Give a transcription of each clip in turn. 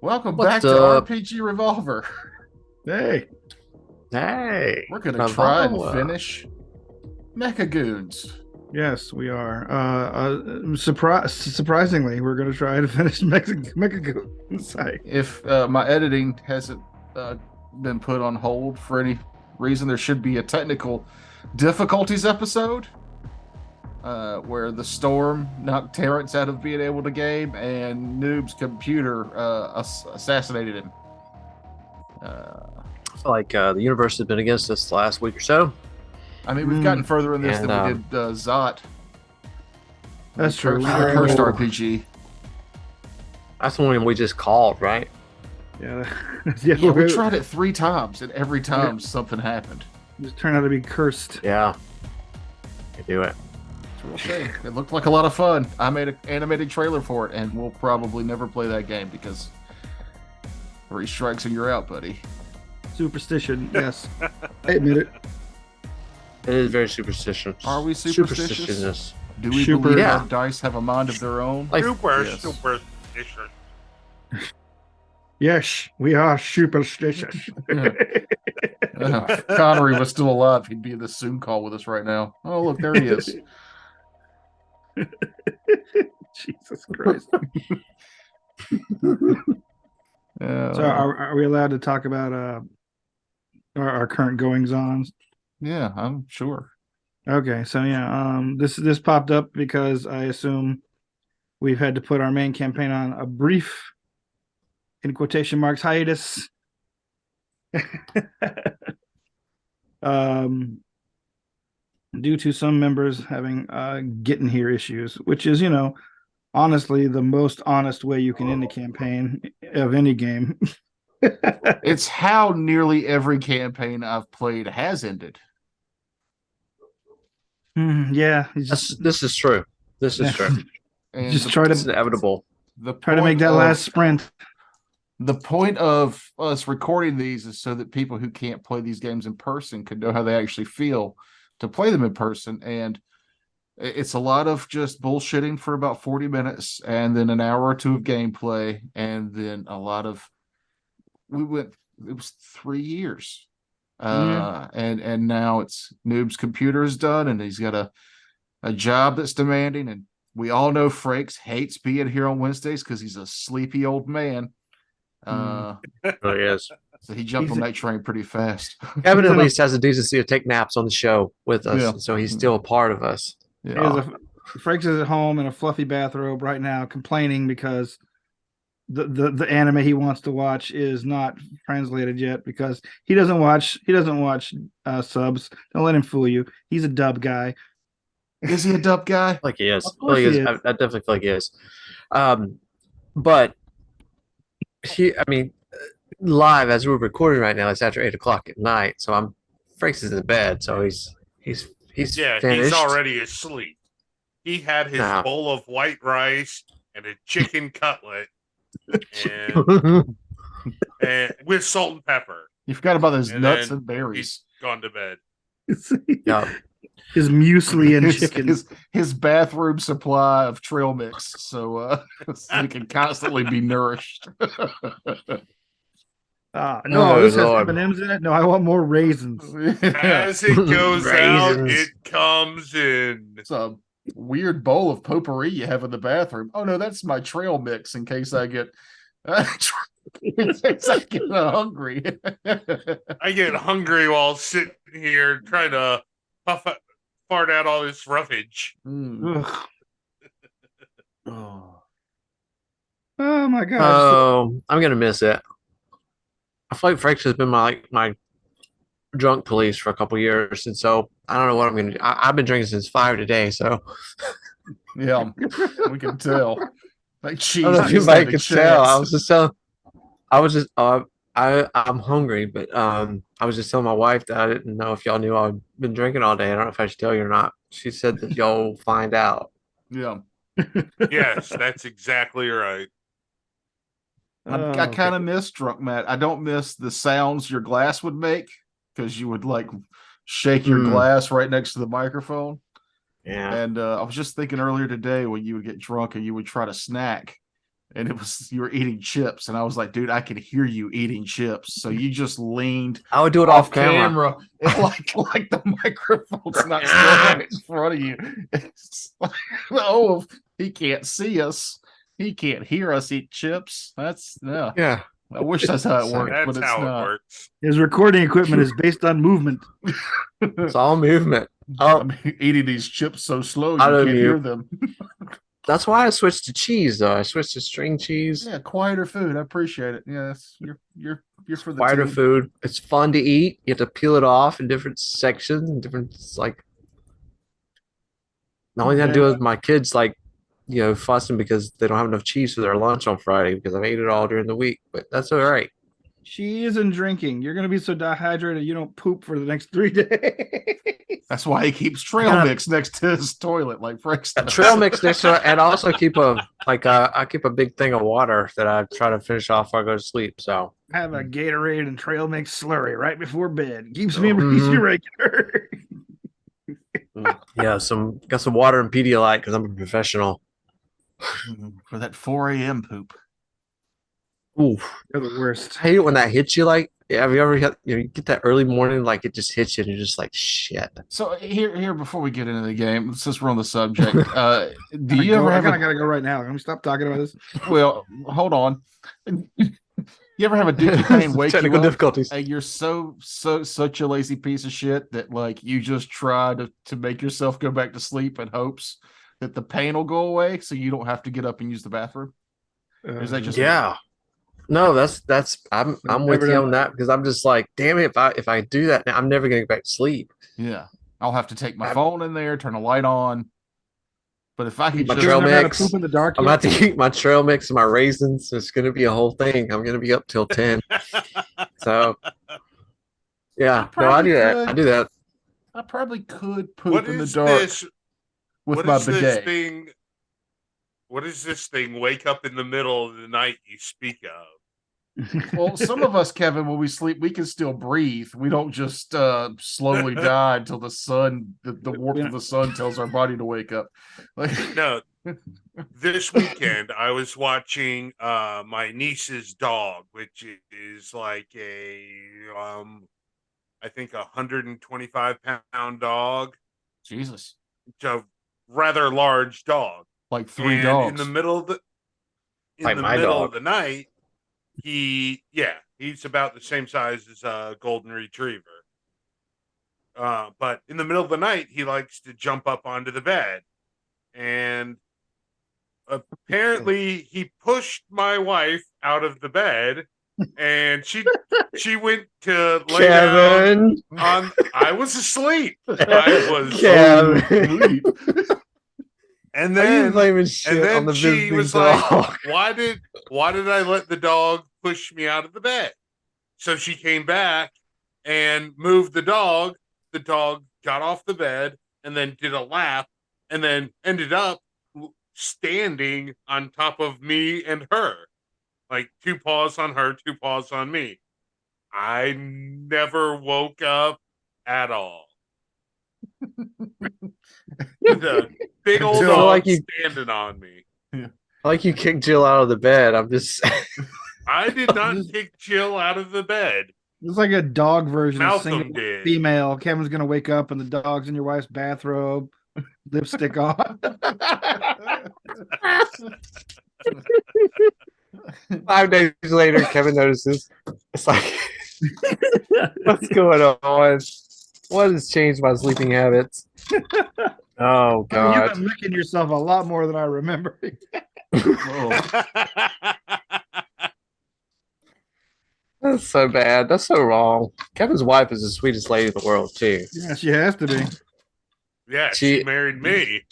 Welcome What's back to up? RPG Revolver. Hey, Hey, We're gonna try and Revolver. finish Mecha Goons. yes, we are. Surprisingly, we're going to try to finish Mecha Goons. If my editing hasn't uh, been put on hold for any reason, there should be a technical difficulties episode where the storm knocked Terrence out of being able to game, and Noob's computer assassinated him. I feel like the universe has been against us the last week or so. I mean, we've gotten further in this And than we did Zot, the That's true. cursed RPG. that's the one we just called, right? Yeah, yeah. Yeah, we tried it 3 times, and every time something happened. Just turned out to be cursed. Yeah. I do it. It's a real shame. It looked like a lot of fun. I made an animated trailer for it, and we'll probably never play that game because 3 strikes and you're out, buddy. Superstition. Yes, I admit it. It is very superstitious. Are we superstitious? Superstitious. Do we Super- believe Yeah. our dice have a mind of their own? Like, Yes. Superstition. Yes, we are superstitious. If Connery was still alive, he'd be in this Zoom call with us right now. Oh, look, there he is. Jesus Christ. So, are we allowed to talk about our current goings on? Yeah, I'm sure. Okay, so yeah, this popped up because I assume we've had to put our main campaign on a brief, in quotation marks, hiatus. Due to some members having getting here issues, which is, honestly the most honest way you can end a campaign of any game. It's how nearly every campaign I've played has ended. Yeah, just this is true. This is true. And just the, try It's to inevitable. try to make that last sprint. The point of us recording these is so that people who can't play these games in person can know how they actually feel to play them in person. And it's a lot of just bullshitting for about 40 minutes and then an hour or two of gameplay. And then a lot of, it was 3 years. And now it's Noob's computer is done and he's got a job that's demanding. And we all know Frakes hates being here on Wednesdays because he's a sleepy old man. It really is. So he jumped on that train pretty fast. Kevin at least has the decency to take naps on the show with us, Yeah. so he's still a part of us. Yeah. Franks is at home in a fluffy bathrobe right now, complaining because the anime he wants to watch is not translated yet because he doesn't watch subs. Don't let him fool you. He's a dub guy. Is he a dub guy? Like he is. Of course Like he he is. is. I definitely feel like he is. But live as we're recording right now, it's after 8 o'clock at night. So Frank's is in bed, so he's Yeah, finished. he's already asleep. He had his Nah. bowl of white rice and a chicken cutlet and with salt and pepper. You forgot about those And nuts then and berries. He's gone to bed. Yeah. His muesli and chicken. His bathroom supply of trail mix, so he can constantly be nourished. No, Oh, this has Lord. M&Ms in it. No, I want more raisins. As it goes out, Raisins. it comes in. It's a weird bowl of potpourri you have in the bathroom. Oh no, that's my trail mix in case I get in case I get hungry. I get hungry while sitting here trying to fart out all this roughage. Mm. Ugh. Oh. Oh my gosh. Oh, I'm gonna miss it. I feel like Frank's has been my drunk police for a couple years, and so I don't know what I'm gonna do. I've been drinking since 5 today, so Yeah, we can tell. Like cheese. I don't know if just anybody had a could tell. chance. I'm hungry, but I was just telling my wife that I didn't know if y'all knew I'd been drinking all day. I don't know if I should tell you or not. She said that y'all find out. Yeah. Yes, that's exactly right. I kind of miss drunk Matt. I don't miss the sounds your glass would make because you would like shake your glass right next to the microphone. Yeah. And I was just thinking earlier today when you would get drunk and you would try to snack and it was you were eating chips, and I was like, dude, I can hear you eating chips. So you just leaned I would do it off off camera. and like the microphone's not still right in front of you. It's like, oh, he can't see us. He can't hear us eat chips. That's no. Yeah. I wish that's how it worked, That's but it's how it not. works. His recording equipment is based on movement. It's all movement. I Oh, mean, eating these chips so slow you Auto can't mute. hear them. that's why I switched to cheese though. I switched to string cheese. Yeah, quieter food. I appreciate it. Yes, you're for the Quieter team. food. It's fun to eat. You have to peel it off in different sections and different like the only thing I do is my kids like, fussing because they don't have enough cheese for their lunch on Friday because I've ate it all during the week. But that's all right. Cheese and drinking. You're gonna be so dehydrated you don't poop for the next 3 days. That's why he keeps trail gotta- mix next to his toilet, like Frank's A does. trail mix next to it, and also keep I keep a big thing of water that I try to finish off before I go to sleep. So Have a Gatorade and trail mix slurry right before bed. Keeps me Mhm. regular. yeah, got some water and Pedialyte because I'm a professional. For that 4 a.m. poop. Ooh, They're the worst. I hate it when that hits you. Like, have you ever you get that early morning, like it just hits you, and you're just like, shit. So here before we get into the game, since we're on the subject, do you ever I have kind of a gotta go right now. Can we stop talking about this? well? Hold on. You ever have a dookie pain wake you Technical up difficulties. and you're such a lazy piece of shit that like you just try to make yourself go back to sleep in hopes that the pain will go away so you don't have to get up and use the bathroom? Or is that just Yeah. No, that's I'm with never you done on that because I'm just like, damn it, if I do that now, I'm never gonna get back to sleep. Yeah. I'll have to take my I'm- phone in there, turn the light on. But if I could My just trail Never had to mix. poop in the dark I'm yet? about to eat my trail mix and my raisins. It's gonna be a whole thing. I'm gonna be up till 10. So yeah, no, I do that. I do that. I probably could poop What in the is dark this? with What my is this bidet. thing? What is this thing? Wake up in the middle of the night you speak of. Well, some of us, Kevin, when we sleep, we can still breathe. We don't just slowly die until the warmth of the sun tells our body to wake up. Like, No, this weekend I was watching my niece's dog, which is like I think 125-pound dog. Jesus, It's a rather large dog. like three And dogs. in the middle of the Like my dog. night, he's about the same size as a golden retriever. But in the middle of the night, he likes to jump up onto the bed, and apparently he pushed my wife out of the bed, and she went to lay down Kevin. on. I was asleep. I was, Kevin. and Are you then blaming shit then on the she visiting was dog? like, why did I let the dog push me out of the bed? So she came back and moved the dog. The dog got off the bed and then did a lap and then ended up standing on top of me and her. Like 2 paws on her, 2 paws on me. I never woke up at all. With a big old Until, dog like you- standing on me. Like you kicked Jill out of the bed. I'm just I did not kick Jill out of the bed. It's like a dog version of Malcolm single did. female. Kevin's gonna wake up and the dog's in your wife's bathrobe, lipstick on. 5 days later, Kevin notices. It's like, what's going on? What has changed my sleeping habits? Oh I mean, you've God. been licking yourself a lot more than I remember. Oh, That's so bad. That's so wrong. Kevin's wife is the sweetest lady in the world, too. Yeah, she has to be. Yeah, She- she married me.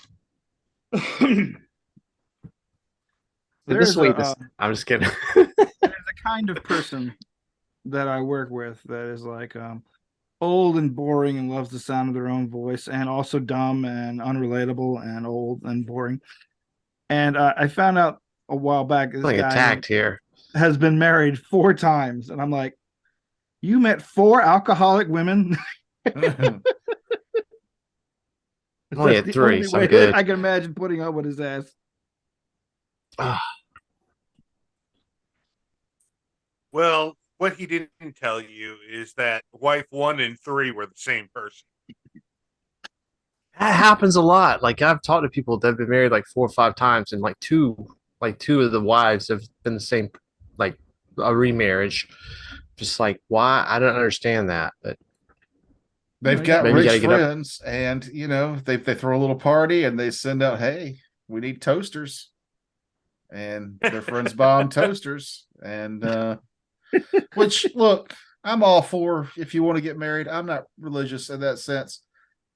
The There's sweetest. I'm just kidding. there's a kind of person that I work with that is like old and boring and loves the sound of their own voice, and also dumb and unrelatable and old and boring. And I found out a while back this Feeling guy attacked here. has been married 4 times, and I'm like, you met 4 alcoholic women? Only That's at the 3, only so I'm way good. I can imagine putting up with his ass. Well, what he didn't tell you is that wife 1 and 3 were the same person. That happens a lot. Like I've talked to people that have been married like 4 or 5 times, and two of the wives have been the same, like a remarriage. Just like why? I don't understand that. But They've got Maybe you rich gotta get up. friends, and they throw a little party and they send out, "Hey, we need toasters," and their friends buy them toasters. And which, look, I'm all for if you want to get married. I'm not religious in that sense.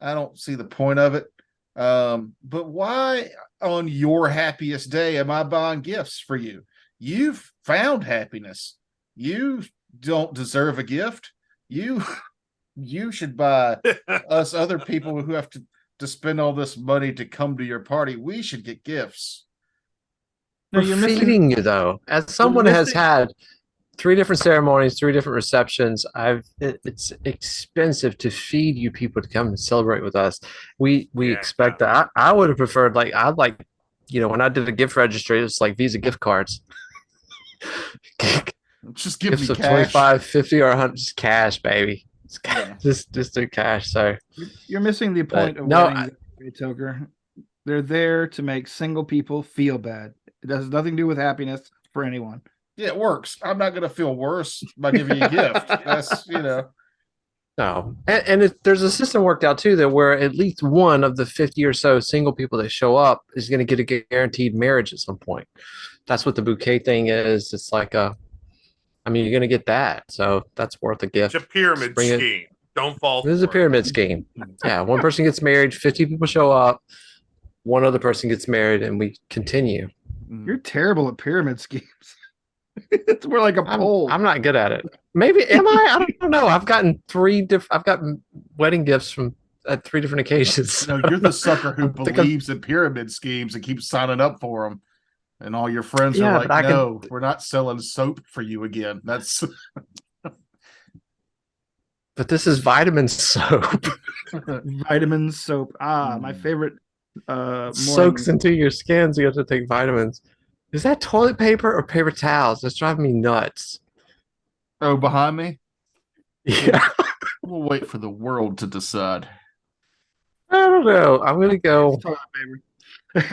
I don't see the point of it. But why on your happiest day am I buying gifts for you? You've found happiness. You don't deserve a gift. You should buy us other people who have to spend all this money to come to your party. We should get gifts. No, We're you're missing. feeding you though. As someone has missing- had 3 different ceremonies, 3 different receptions, it's expensive to feed you people to come and celebrate with us. We Yeah, expect that. I would have preferred I'd like, when I did a gift registry, it's like Visa gift cards. Just give Gifts me of cash. 25, 50, or 100, just cash, baby. Yeah. Just do cash. So You're missing the point of no, weddings, Toker. They're there to make single people feel bad. It has nothing to do with happiness for anyone. Yeah, it works. I'm not going to feel worse by giving you a gift. That's, no, and there's a system worked out too that where at least one of the 50 or so single people that show up is going to get a guaranteed marriage at some point. That's what the bouquet thing is. It's like you're going to get that, so that's worth a gift. It's a pyramid Bring it- scheme. Don't fall This is a for it. pyramid scheme. Yeah, one person gets married, 50 people show up, one other person gets married, and we continue. You're terrible at pyramid schemes. It's more like a poll. I'm not good at it. Maybe am I? I don't know. I've gotten I've gotten wedding gifts from at 3 different occasions. No, you're the sucker who I think I'm- believes in pyramid schemes and keeps signing up for them. And all your friends Yeah, are like, but I no, we're not selling soap for you again. That's But this is vitamin soap. Vitamin soap. My favorite. Soaks into your skin, so you have to take vitamins. Is that toilet paper or paper towels? That's driving me nuts. oh, behind me. Yeah, We'll wait for the world to decide. I don't know. I'm gonna go. toilet paper.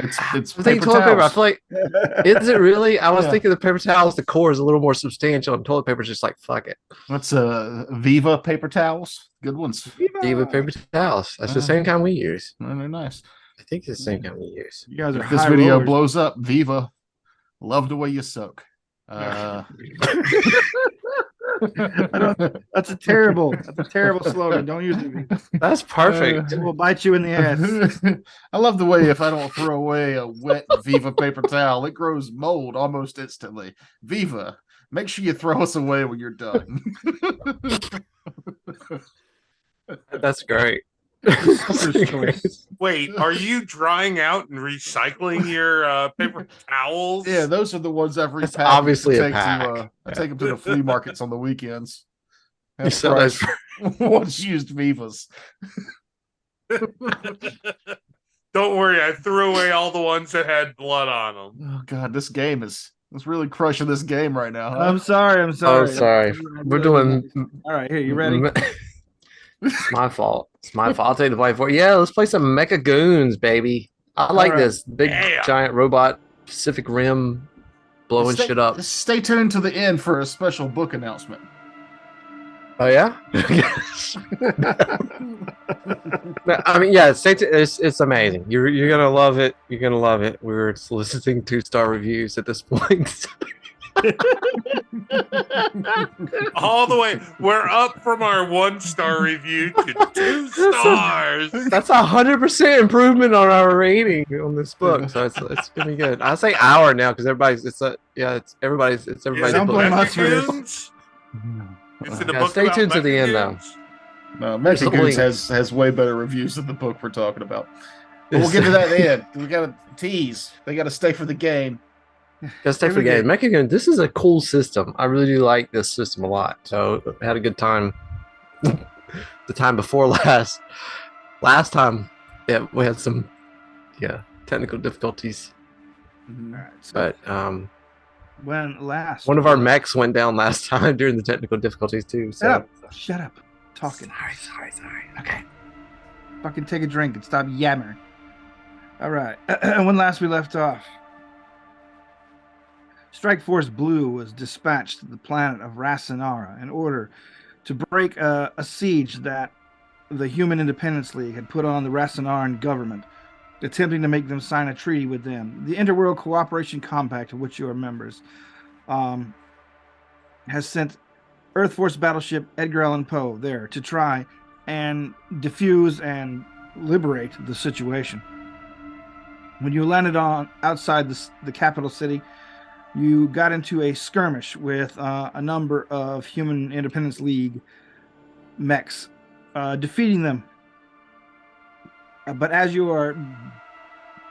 It's I'm paper thinking toilet paper. I towels. feel like is it really? I was Yeah. thinking the paper towels. The core is a little more substantial, and toilet paper is just like fuck it. That's Viva paper towels. Good ones. Even paper towels. That's the same kind we use. They're nice. I think it's the same kind we use. You guys are If this high video rollers. blows up, Viva, love the way you soak. That's a terrible slogan. Don't use it. That's perfect. It will bite you in the ass. I love the way if I don't throw away a wet Viva paper towel, it grows mold almost instantly. Viva, make sure you throw us away when you're done. That's great. Sucker's choice. Wait, are you drying out and recycling your paper towels? Yeah, those are the ones I've That's repackaged. obviously to a take pack. I take them to the flea markets on the weekends. You Have sell those fresh, once used Vivas. Don't worry, I threw away all the ones that had blood on them. Oh God, this game is really crushing this game right now. Huh? I'm sorry. Oh, sorry. We're doing. All right, here. You ready? It's my fault. It's my fault. I'll take the blame for it. Yeah, let's play some Mecha Goons, baby. I like right. this big Yeah. giant robot Pacific Rim blowing shit up. Stay tuned to the end for a special book announcement. Oh yeah. I mean, yeah. It's amazing. You're gonna love it. You're gonna love it. We're soliciting 2-star reviews at this point. All the way. We're up from our 1-star review to 2 stars. That's 100% improvement on our rating on this book, so it's gonna be good. I say hour now because everybody's everybody's Don't book. blame us for this. Goons? Is it a Yeah, book stay about tuned to the Mecha end, though. Goons? No, There's Mecha a Goons link. has way better reviews than the book we're talking about. But we'll get to that end. We got to tease. They got to stay for the game. Gotta stay for the game. Mecha Goons, this is a cool system. I really do like this system a lot. So I had a good time. The time before last time, yeah, we had some technical difficulties. All right, so But When last One of our mechs went down last time during the technical difficulties too. So Shut up. Talking. sorry. Okay. Fucking take a drink and stop yammering. All right. When last we left off, Strike Force Blue was dispatched to the planet of Rasanara in order to break a siege that the Human Independence League had put on the Rasanaran government, attempting to make them sign a treaty with them. The Interworld Cooperation Compact, of which you are members, has sent Earth Force battleship Edgar Allan Poe there to try and defuse and liberate the situation. When you landed on outside the capital city, you got into a skirmish with a number of Human Independence League mechs, defeating them. But as you are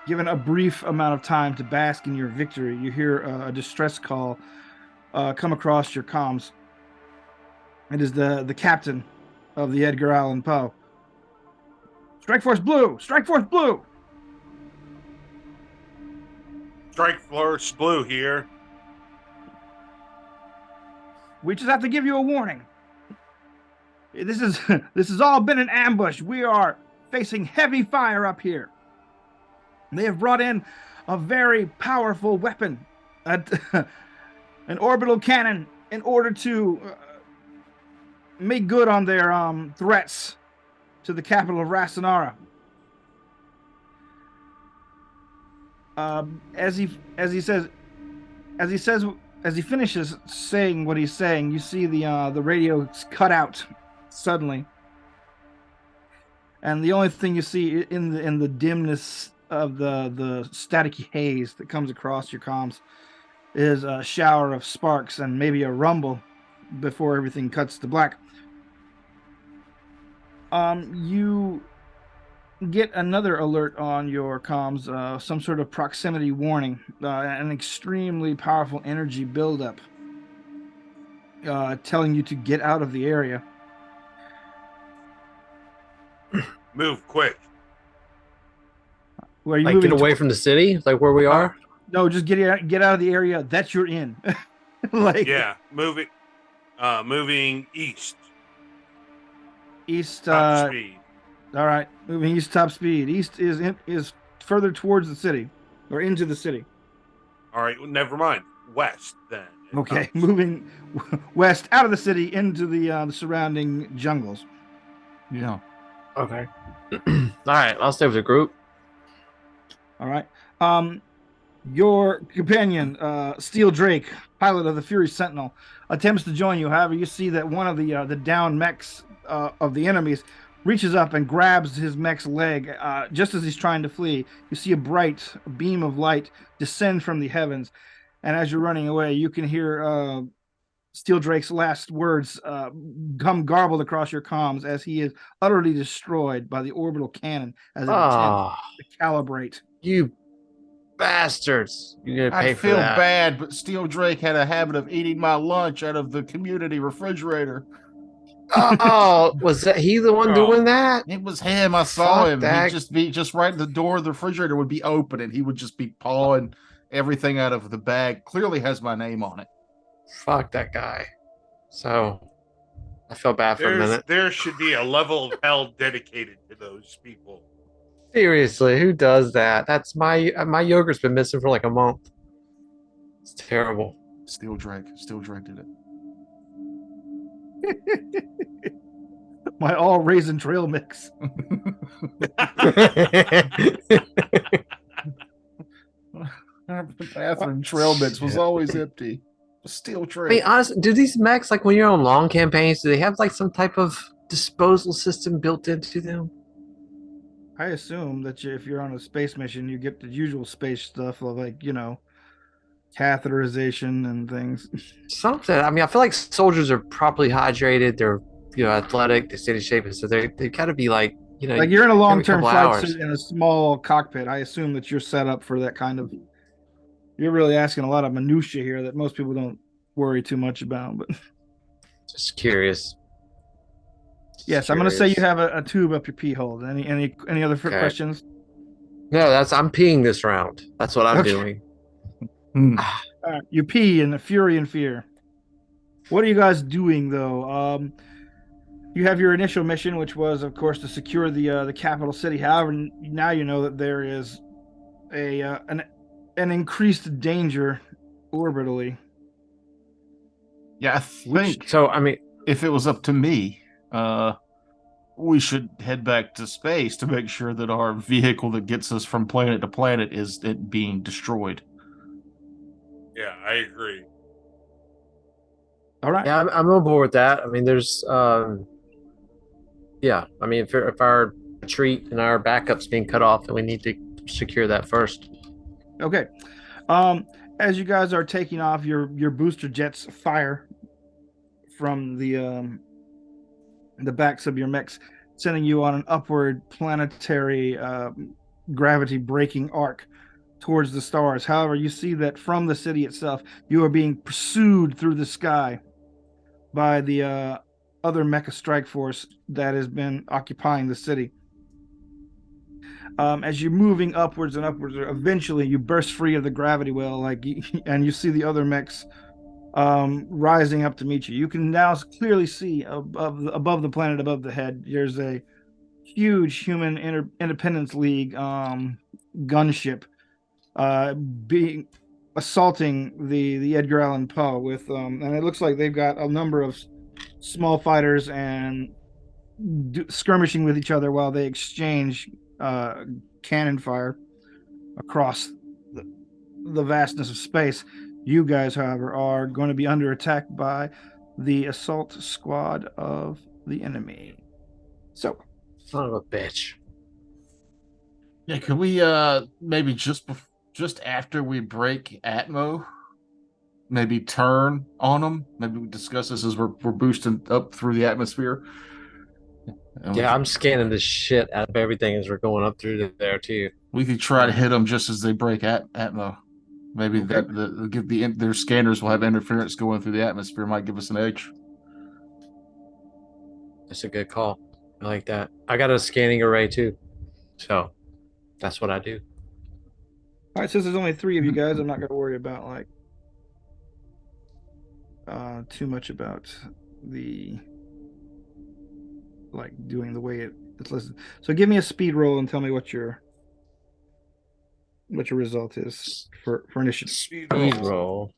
given a brief amount of time to bask in your victory, you hear a distress call come across your comms. It is the captain of the Edgar Allan Poe. Strike Force Blue! Strike Force Blue! Strike Force Blue here. We just have to give you a warning. This has all been an ambush. We are facing heavy fire up here. They have brought in a very powerful weapon, an orbital cannon, in order to make good on their threats to the capital of Rasanara. As he finishes saying what he's saying, you see the radio cut out suddenly, and the only thing you see in the dimness of the staticky haze that comes across your comms is a shower of sparks and maybe a rumble before everything cuts to black. You get another alert on your comms, some sort of proximity warning, an extremely powerful energy buildup, telling you to get out of the area. Move quick. Where you Like moving get away from the city, like where we are. No, just get out of the area that you're in. Yeah, moving east. East. Top speed. All right, moving east, top speed. East is further towards the city, or into the city. All right, never mind. West then. Okay, moving west out of the city into the surrounding jungles. Yeah. Okay. All right, I'll stay with the group. All right. Your companion, Steel Drake, pilot of the Fury Sentinel, attempts to join you. However, you see that one of the down mechs of the enemies reaches up and grabs his mech's leg just as he's trying to flee. You see a bright beam of light descend from the heavens, and as you're running away, you can hear Steel Drake's last words come garbled across your comms as he is utterly destroyed by the orbital cannon as it attempts to calibrate. You bastards! You're gonna pay I for feel that. bad, but Steel Drake had a habit of eating my lunch out of the community refrigerator. Oh, was that he the one doing that? It was him. I saw Fuck him. that. He'd just be right at the door of the refrigerator would be open, and he would just be pawing everything out of the bag. Clearly has my name on it. Fuck that guy. So I felt bad for a minute. There should be a level of hell dedicated to those people. Seriously, who does that? That's my yogurt's been missing for like a month. It's terrible. Steel Drake did it. My all raisin trail mix. The bathroom trail mix was always empty. Steel I Drake. mean, honestly, do these mechs, like when you're on long campaigns, do they have like some type of disposal system built into them? I assume that if you're on a space mission, you get the usual space stuff of catheterization and things. Something. I mean, I feel like soldiers are properly hydrated. They're athletic. They stay in shape, so they got to be like like you're in a long-term couple flight hours. suit in a small cockpit. I assume that you're set up for that kind of. You're really asking a lot of minutia here that most people don't worry too much about. But Just curious. yes, I'm going to say you have a tube up your pee hole. Any other questions? No, I'm peeing this round. That's what I'm doing. Hmm. All right, you pee in the fury and fear. What are you guys doing though? You have your initial mission, which was, of course, to secure the capital city. However, now you know that there is a an increased danger orbitally. Yeah, I think So I mean, if it was up to me, we should head back to space to make sure that our vehicle that gets us from planet to planet is it being destroyed. Yeah, I agree. All right. yeah, I'm on board with that. I mean, there's yeah. I mean, if our retreat and our backups being cut off, then we need to secure that first. Okay. Um, as you guys are taking off, your booster jets fire from the backs of your mechs, sending you on an upward planetary gravity breaking arc towards the stars. However, you see that from the city itself, you are being pursued through the sky by the other mecha strike force that has been occupying the city. As you're moving upwards and upwards, eventually you burst free of the gravity well, and you see the other mechs rising up to meet you. You can now clearly see above the planet, above the head, there's a huge human Independence League gunship being assaulting the Edgar Allan Poe with and it looks like they've got a number of small fighters and skirmishing with each other while they exchange cannon fire across the vastness of space. You guys, however, are going to be under attack by the assault squad of the enemy. So, Son of a bitch. Yeah, could we maybe just after we break Atmo, maybe turn on them? Maybe we discuss this as we're boosting up through the atmosphere. And Yeah, I'm scanning the shit out of everything as we're going up through there too. we could try to hit them just as they break Atmo. Maybe Okay. that give their scanners will have interference going through the atmosphere, might give us an edge. That's a good call. I like that. I got a scanning array too, so that's what I do. all right, since there's only three of you guys, I'm not going to worry about too much about the doing the way it's listed. So give me a speed roll and tell me what your result is for initiative. Speed Speed roll. roll.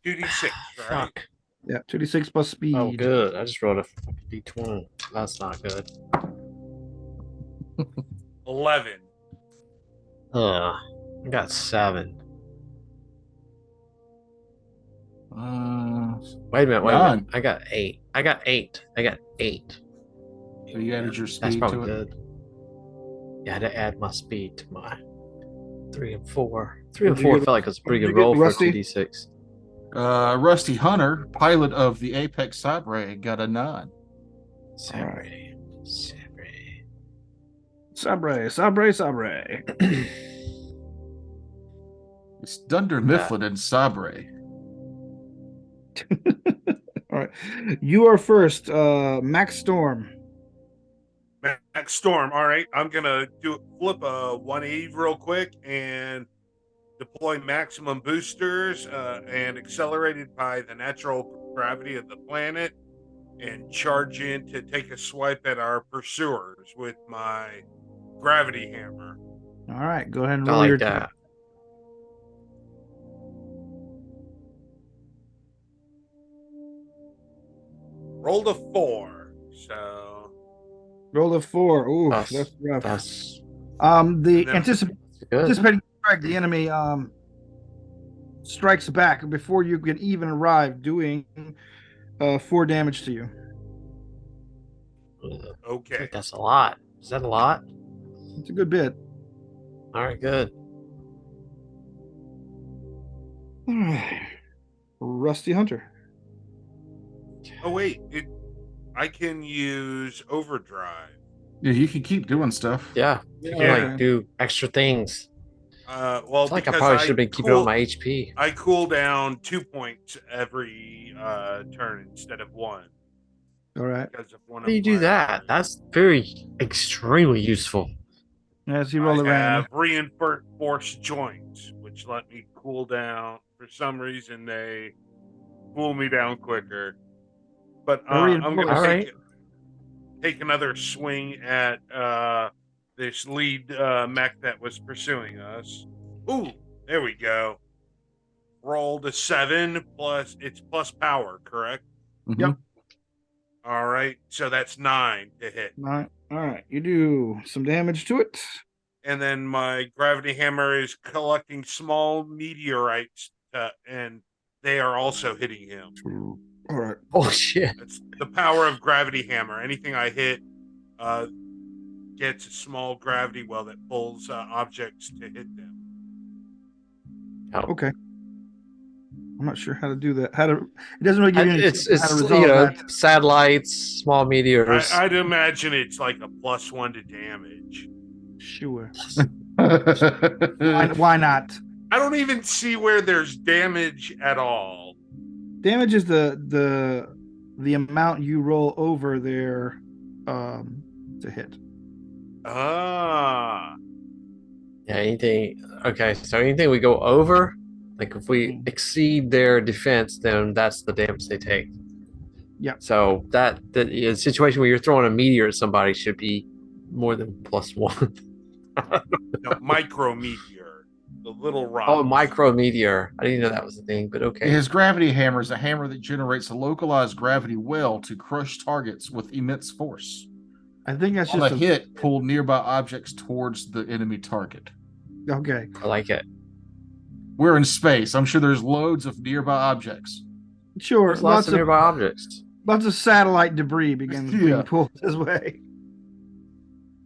2d6, right? Fuck. Yeah, 2d6 plus speed. Oh, good. I just rolled a d20. That's not good. 11. I got 7. Wait a minute. Nine. I got 8. I got 8. So you added your That's speed probably to it. good. Yeah, I had to add my speed to my 3 and 4. 3 and Did you 4 get- felt like it was a pretty did you good roll get for a Rusty? 2d6. Rusty Hunter, pilot of the Apex Cyber, got a 9. Sabre. Sabre. It's Dunder Mifflin and Sabre. All right. You are first, Max Storm. Max Storm. All right, I'm gonna flip a 180 real quick and deploy maximum boosters and accelerated by the natural gravity of the planet, and charge in to take a swipe at our pursuers with my gravity hammer. All right, go ahead and I roll your like that. Rolled a 4, so roll a 4. Ooh, That's- that's rough. That's The And then- good. anticipating strike, the enemy strikes back before you can even arrive, doing 4 damage to you. I okay. think that's a lot. Is that a lot? It's a good bit. All right, good. All right. Rusty Hunter. Oh wait, I can use overdrive. Yeah, you can keep doing stuff. Yeah, you can Yeah. like do extra things. Well, It's like I because probably should have been keeping cool- up my HP. I cool down 2 points every turn instead of 1. All right. Because of one How do you of do my- that? That's very extremely useful. As you roll it I randomly. have reinforced joints, which let me cool down. For some reason, they cool me down quicker. But They're I'm going to All right. take another swing at this lead mech that was pursuing us. Ooh, there we go. Rolled a 7 plus it's plus power, correct? Yep. All right, so that's 9 to hit. All right. You do some damage to it. And then my gravity hammer is collecting small meteorites, and they are also hitting him. All right. Oh shit. It's the power of gravity hammer. Anything I hit gets a small gravity well that pulls objects to hit them. Okay. I'm not sure how to do that. How to? It doesn't really give you any It's tips on how to resolve you know, that. satellites, small meteors. I'd imagine it's like a +1 to damage. Sure. Why not? I don't even see where there's damage at all. Damage is the amount you roll over there to hit. Ah, Yeah, anything. Okay, so anything we go over, like if we exceed their defense, then that's the damage they take. Yeah. So the situation where you're throwing a meteor at somebody should be more than +1. no, micro meteor, the little rock. Oh, micro meteor. I didn't know that was a thing, but okay. His gravity hammer is a hammer that generates a localized gravity well to crush targets with immense force. I think that's On just a hit, pull nearby objects towards the enemy target. Okay. I like it. We're in space. I'm sure there's loads of nearby objects. Sure. There's lots of nearby objects. Lots of satellite debris begins being Yeah. pulled this way.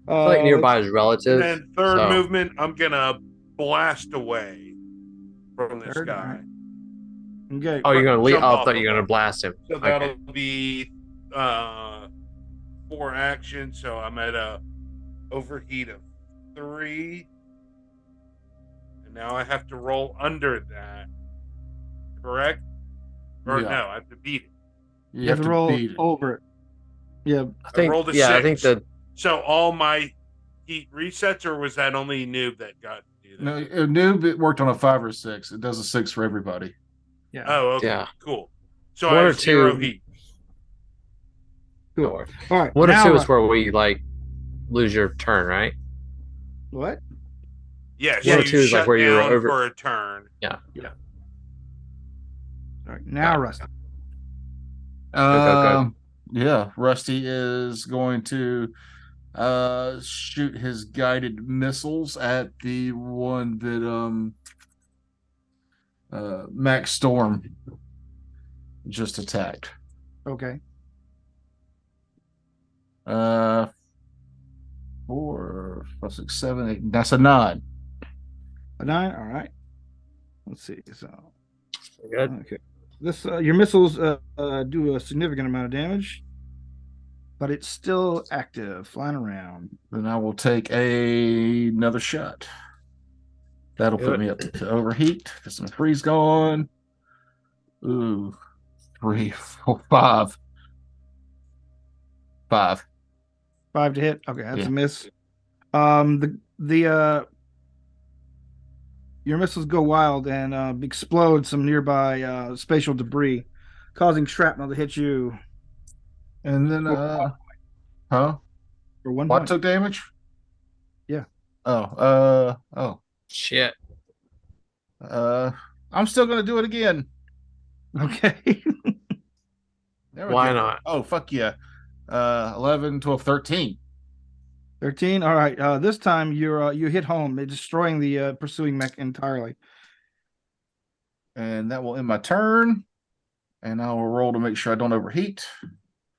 I feel like nearby is relative. And then third so- movement, I'm gonna blast away from this Third, guy. Okay. Oh, you're gonna leave. Jump Oh, I off thought of you were gonna him. blast him. So Okay. that'll be 4 action. So I'm at a overheat of 3. And now I have to roll under that. Correct? Or Yeah. no, I have to beat it. You have to roll beat it. over it. Yeah. I think. rolled a Yeah, I think 6. the So all my heat resets, or was that only noob that got to do that? No, a noob it worked on a 5 or 6. It does a 6 for everybody. Yeah. Oh, okay, Yeah. cool. So One I or have 0 two. heat. Cool. All All right. one or now, two is where we like lose your turn, right? what? Yeah, One so or you two is like shut where you're down over- for a turn. Yeah. All right. Now, Rusty. go. Yeah, Rusty is going to shoot his guided missiles at the one that Max Storm just attacked. Okay. 4, 5, 6, 7, 8. That's a 9. A 9. All right. Let's see. So, Good. okay. This your missiles do a significant amount of damage, but it's still active, flying around. Then I will take another shot. That'll Do put it. me up to overheat. Because my 3's gone. Ooh, 3, 4, 5. 5. 5 to hit. Okay, that's Yeah. a miss. Your missiles go wild and explode some nearby spatial debris, causing shrapnel to hit you And then huh? for 1 What point. took damage? Yeah. Shit. I'm still gonna do it again. Okay. There we Why go. not? Oh, fuck yeah. 11, 12, 13. 13. All right. This time you hit home, destroying the pursuing mech entirely. And that will end my turn. And I will roll to make sure I don't overheat.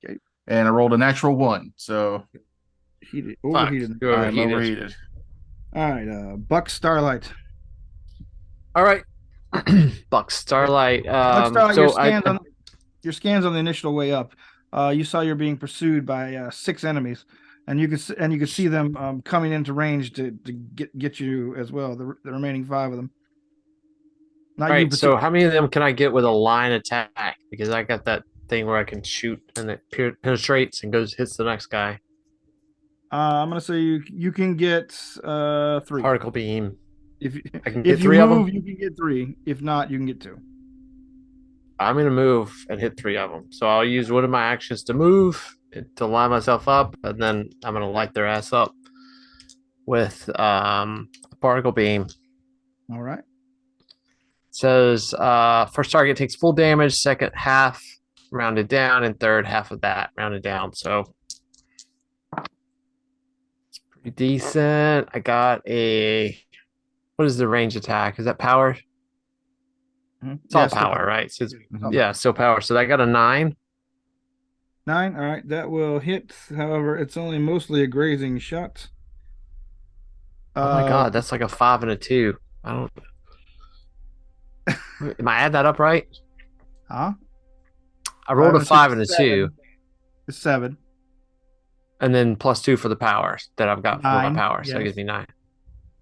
Okay. And I rolled a natural 1. So Overheated. You I'm overheated. overheated. All right. Buck Starlight. All right. Buck Starlight. Buck Starlight. So Your scans on the initial way up. You saw you're being pursued by 6 enemies, and you could see them coming into range to get you as well. The remaining 5 of them. Not all you. right. So how many of them can I get with a line attack? Because I got that thing where I can shoot and it penetrates and hits the next guy. I'm gonna say you can get 3. Particle beam. If you, I can if get you 3 of move, them. you can get 3. If not, you can get 2. I'm gonna move and hit 3 of them. So I'll use one of my actions to move to line myself up, and then I'm gonna light their ass up with a particle beam. All right. It says first target takes full damage, second half rounded down, and third half of that rounded down. So it's pretty decent. I got a what is the range attack? Is that power? It's all still power, right? So it's, Mhm. yeah, still power. So I got a 9. 9. All right, that will hit. However, it's only mostly a grazing shot. Oh my god, that's like a 5 and a 2. I don't. Am I add that up right? Huh? I rolled a 5 and a 2, 7. It's 7. and then +2 for the power that I've got for my 9, power. So that yes. gives me 9.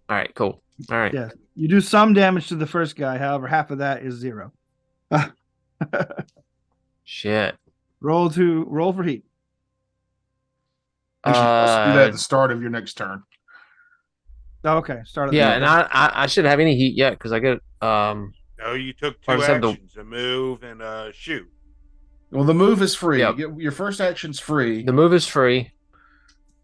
All right, cool. All right. Yes. You do some damage to the first guy. However, half of that is 0. Shit. Roll for heat. You should also do that at the start of your next turn. Oh, okay. Start at Yeah, the and I shouldn't have any heat yet because I get No, you took I 2 just have the- actions: a move and a shoot. Well, the move is free. Yep. Your first action's free. the move is free,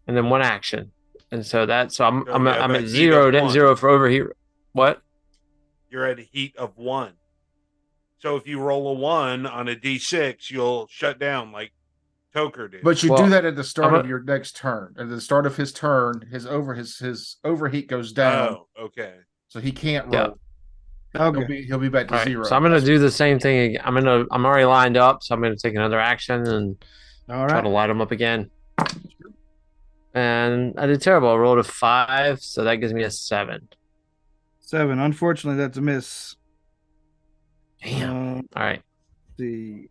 and then 1 action, and so that's so I'm So I'm, you have I'm a at heat 0, of then 1. 0 for overheat. What? You're at a heat of 1. So if you roll a 1 on a d6, you'll shut down like Toker did. But you Well, do that at the start I'm of your next turn. At the start of his turn, his overheat goes down, Oh, okay. so he can't Yeah. roll. Okay. He'll be back to All right, 0. so I'm gonna do the same thing. I'm already lined up, so I'm gonna take another action and All try right. to light them up again. And I did terrible. I rolled a 5, so that gives me a 7. 7. Unfortunately, that's a miss. Damn. All right. The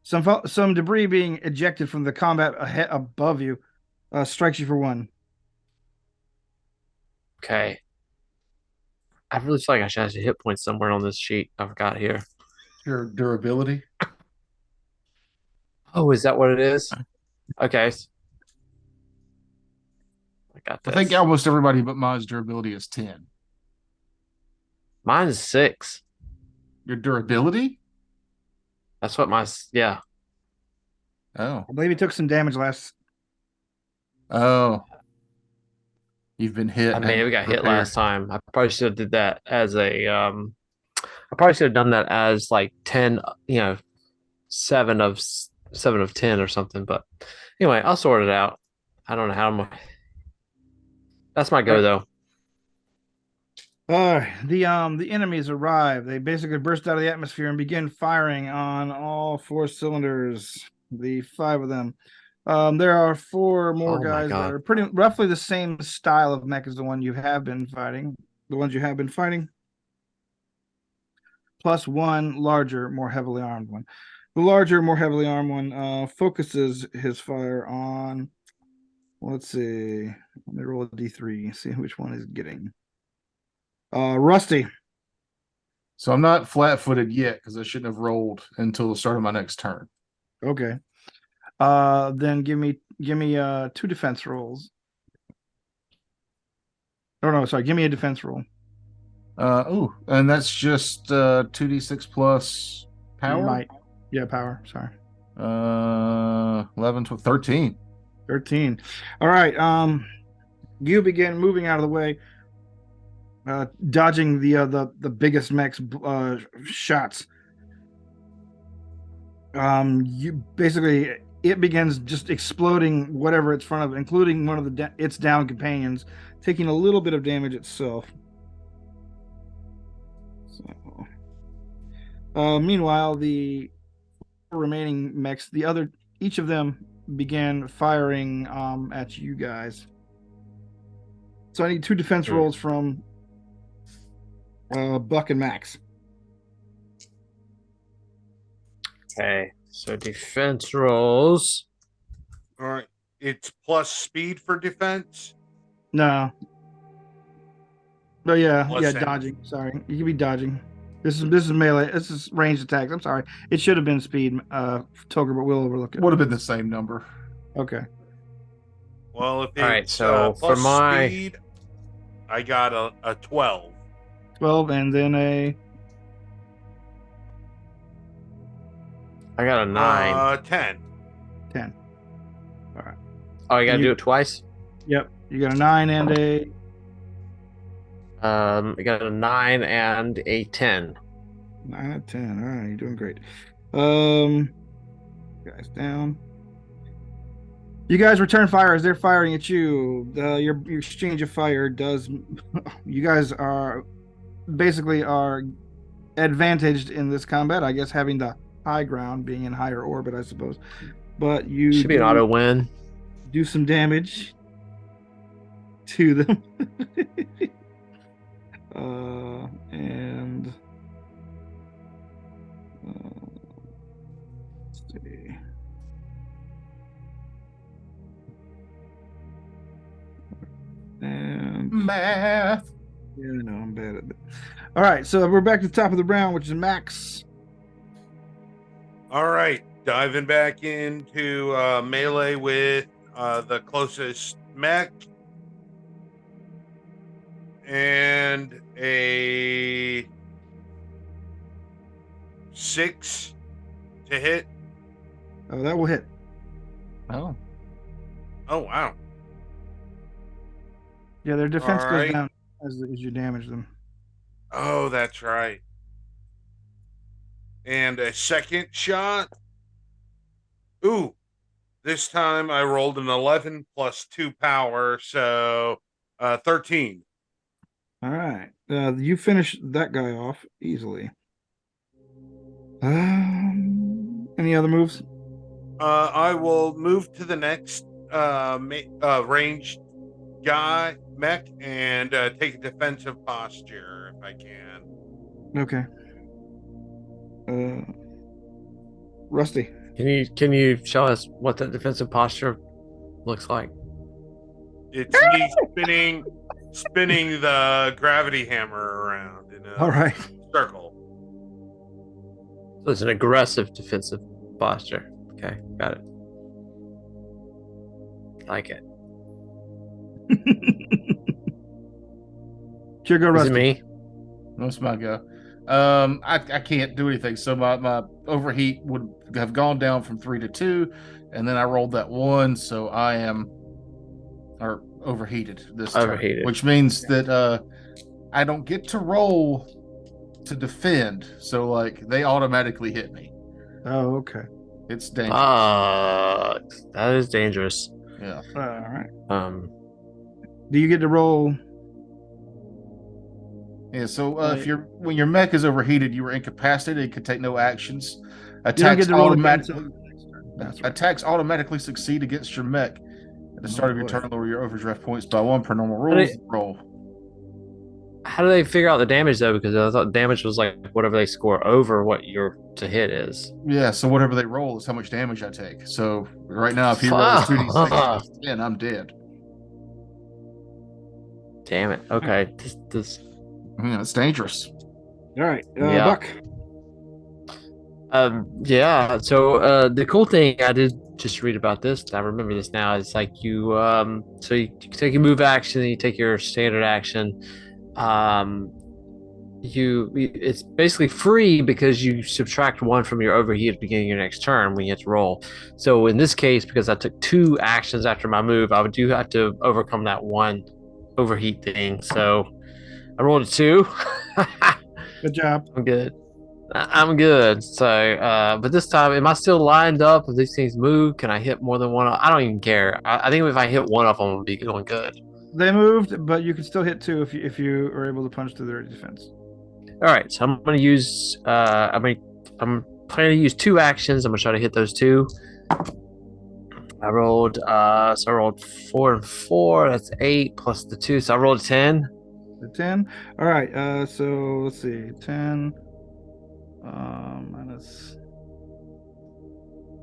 some debris being ejected from the combat above you strikes you for 1. Okay. I really feel like I should have hit points somewhere on this sheet. I forgot here. Your durability. Oh, is that what it is? Okay. I got I this. think almost everybody but mine's durability is 10. Mine's 6. Your durability? That's what yeah. Oh. I believe he took some damage last. Oh. You've been hit. I and may have hadn't got hit prepared. last time. I probably should have did that as a I probably should have done that as like 10, 7 of 10 or something, but anyway, I'll sort it out. I don't know how I'm That's my go though. The enemies arrive. They basically burst out of the atmosphere and begin firing on all 4 cylinders. The 5 of them. There are 4 more Oh my guys that God. are pretty roughly the same style of mech as the one you have been fighting. The ones you have been fighting. Plus 1 larger, more heavily armed one. The larger, more heavily armed one focuses his fire on. Let's see. Let me roll a d3. See which one is getting. Rusty. So I'm not flat-footed yet because I shouldn't have rolled until the start of my next turn. Okay. Then give me 2 defense rolls. Oh no, sorry. Give me a defense roll. And that's just 2d6 plus power. Might. Yeah, power. Sorry. 11, 12, 13. 13. All right. You begin moving out of the way, dodging the biggest mech's shots. You basically it begins just exploding whatever it's in front of, including one of its down companions, taking a little bit of damage itself. So, meanwhile, the remaining mechs, each of them began firing at you guys. So I need 2 defense rolls from Buck and Max. Okay. So defense rolls. All right. It's plus speed for defense. No. Oh yeah, Plus yeah, any- dodging. Sorry, you can be dodging. This is melee. This is ranged attacks. I'm sorry. It should have been speed, Toker, but we'll overlook it. Would have been the same number. Okay. Well, if All right, it's so for plus my- speed, I got a 12. 12, and then a I got a 9. 10. 10. Oh, you got to you- do it twice. Yep, you got a 9 and a. I got a 9 and a 10. 9 out of 10. All right, you're doing great. Guys down. You guys return fire as they're firing at you. Your exchange of fire does. You guys are basically are advantaged in this combat. I guess having the high ground, being in higher orbit, I suppose. But you Should be an auto win. do some damage to them. And let's see. And Math. yeah, I know I'm bad at it. All right, so we're back to the top of the round, which is Max. All right, diving back into melee with the closest mech. And a 6 to hit. Oh, that will hit. Oh, Oh, wow. Yeah, their defense All goes right. down as you damage them. Oh, that's right. And a second shot. Ooh, this time I rolled an 11 plus 2 power, so 13. All right, you finish that guy off easily. Any other moves? I will move to the next ranged guy mech and take a defensive posture if I can. Okay. Rusty. Can you show us what that defensive posture looks like? It's me spinning the gravity hammer around in a All right. circle. So it's an aggressive defensive posture. Okay, got it. Like it. Here go Is Rusty. it me? that's my go. I can't do anything. So my overheat would have gone down from 3 to 2, and then I rolled that 1, so I am overheated this Overheated. turn, which means that I don't get to roll to defend. So like they automatically hit me. Oh, okay. It's dangerous. That is dangerous. Yeah. All right. Um, Do you get to roll? Yeah, so Right. when your mech is overheated, you are incapacitated. It can take no actions. You don't Attacks get to roll again until automatically the next turn. That's right. attacks automatically succeed against your mech. At the start of your boy. turn, lower your overdraft points by 1 per normal But rules. it- Roll. how do they figure out the damage though? Because I thought damage was like whatever they score over what your to hit is. Yeah, so whatever they roll is how much damage I take. So right now, if he rolls 2d6 10, I'm dead. Damn it. Okay. This Yeah, it's dangerous. All right. Yeah. Buck. yeah. So the cool thing I did just read about this, I remember this now, is like you so you take your move action, you take your standard action. It's basically free because you subtract 1 from your overheat at the beginning of your next turn when you hit to roll. So in this case, because I took 2 actions after my move, I do have to overcome that 1 overheat thing. So I rolled a 2. Good job. I'm good. I'm good. So, but this time, am I still lined up? If these things move, can I hit more than one? I don't even care. I think if I hit one of them, I'll be going good. They moved, but you can still hit 2 if you are able to punch through their defense. All right, so I'm going to use. I'm planning to use 2 actions. I'm going to try to hit those 2. I rolled. So I rolled 4 and 4. That's 8 plus the 2. So I rolled a 10. The 10. All right. So let's see. 10 minus.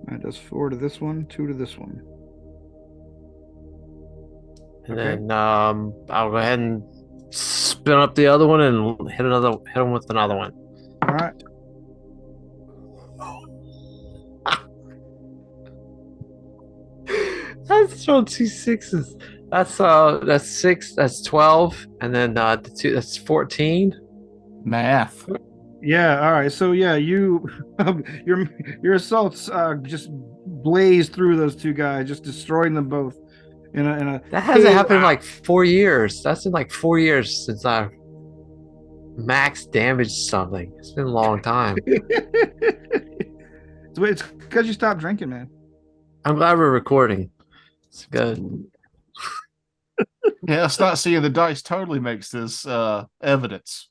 That does 4 to this one, 2 to this one. And Okay. then I'll go ahead and spin up the other one and hit him with another one. All right. That's just rolled 2 6s. That's 6. That's 12, and then the 2. That's 14. Math. Yeah. All right. So yeah, you your assaults just blaze through those two guys, just destroying them both. In a That hasn't happened in Wow. like 4 years. That's in like 4 years since I max damaged something. It's been a long time. So it's because you stopped drinking, man. I'm glad we're recording. It's good. Yeah, us not seeing the dice totally makes this evidence.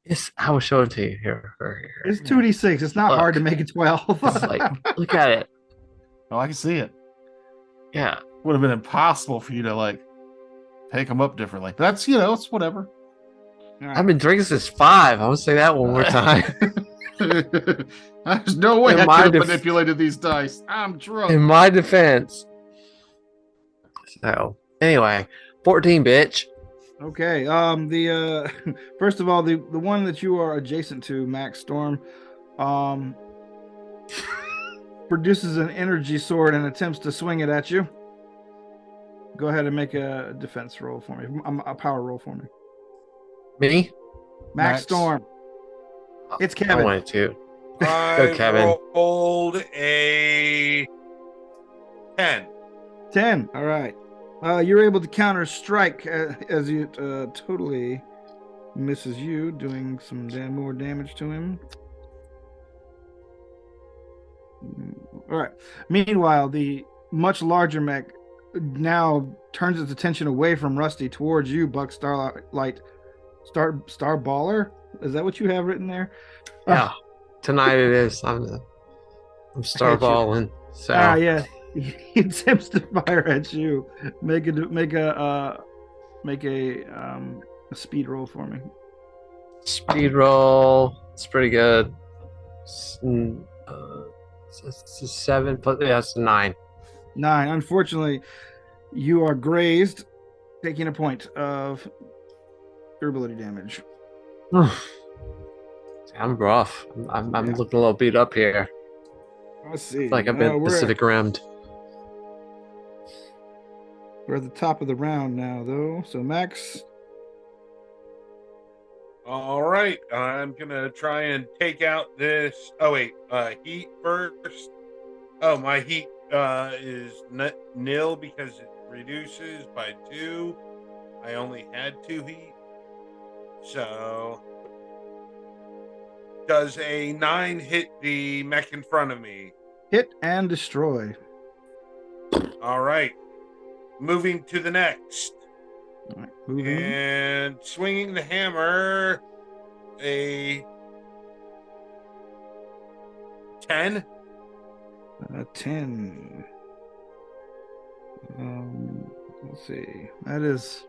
Yes, I will show it to you here. It's 2d6. It's not hard to Look. make it 12. It's like, look at it. Oh, I can see it. Yeah. Would have been impossible for you to like take them up differently. But that's it's whatever. All right. I've been drinking since 5. I want to say that one more time. There's no way In I my could have def- manipulated these dice. I'm drunk. In my defense. So, anyway, 14, bitch. Okay. The first of all, the one that you are adjacent to, Max Storm, produces an energy sword and attempts to swing it at you. Go ahead and make a defense roll for me. A power roll for me. Me? Max Max. Storm. It's I Kevin. wanted to. I Kevin. rolled a 10. 10. All right. You're able to counter strike as it totally misses you, doing some more damage to him. All right. Meanwhile, the much larger mech now turns its attention away from Rusty towards you, Buck Starlight. Star Baller. Is that what you have written there? Yeah. Tonight it is. I'm starballing. So Yeah. He attempts to fire at you. Make a speed roll for me. speed roll. It's pretty good. It's a 7 plus. Yeah, it's a 9. 9. Unfortunately, you are grazed, taking a point of durability damage. I'm rough. I'm looking a little beat up here. Let's see. Like I've been Pacific Rimmed. We're at the top of the round now, though. So Max. All right, I'm gonna try and take out this. Oh wait, heat first. Oh, my heat is nil because it reduces by 2. I only had 2 heat, so does a 9 hit the mech in front of me? Hit and destroy. All right, moving to the next. All right, moving. And swinging the hammer, a 10. 10. Let's see. That is.